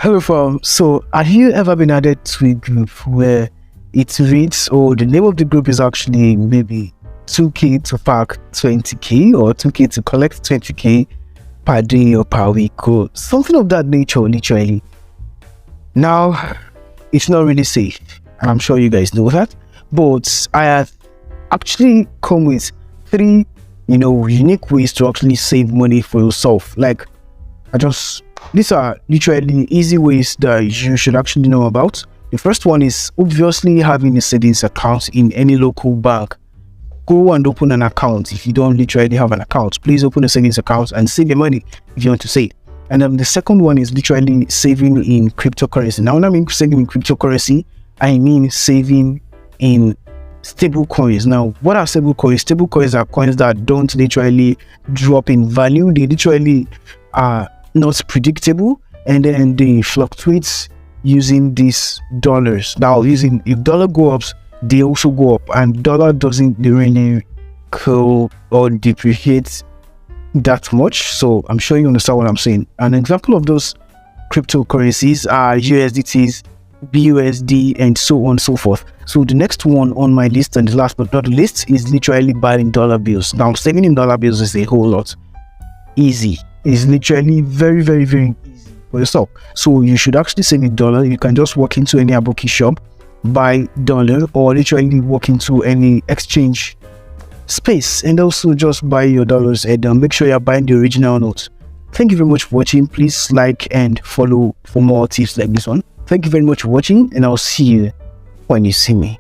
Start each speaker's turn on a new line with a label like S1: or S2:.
S1: Hello, fam. So, have you ever been added to a group where it reads, or the name of the group is actually maybe 2K to pack 20K or 2K to collect 20K per day or per week or something of that nature, literally? Now, it's not really safe, and I'm sure you guys know that. But I have actually come with three, unique ways to actually save money for yourself. These are literally easy ways that you should actually know about. The first one is obviously having a savings account in any local bank. Go and open an account. If you don't literally have an account, please open a savings account and save your money if you want to save. And then the second one is literally saving in cryptocurrency. Now, when I mean saving in cryptocurrency, I mean saving in stable coins. Now, what are stable coins? Stable coins are coins that don't literally drop in value. They literally are not predictable, and then they fluctuate using these dollars. Now, if dollar go up, they also go up, and dollar doesn't really go or depreciate that much. So I'm sure you understand what I'm saying. An example of those cryptocurrencies are USDTs, BUSD, and so on and so forth. So the next one on my list, and the last but not the least, is literally buying dollar bills. Now, saving in dollar bills is a whole lot easy. It's literally very, very, very easy for yourself. So you should actually save in dollar. You can just walk into any aboki shop, buy dollar, or literally walk into any exchange space and also just buy your dollars, and make sure you're buying the original notes. Thank you very much for watching. Please like and follow for more tips like this one. Thank you very much for watching, and I'll see you when you see me.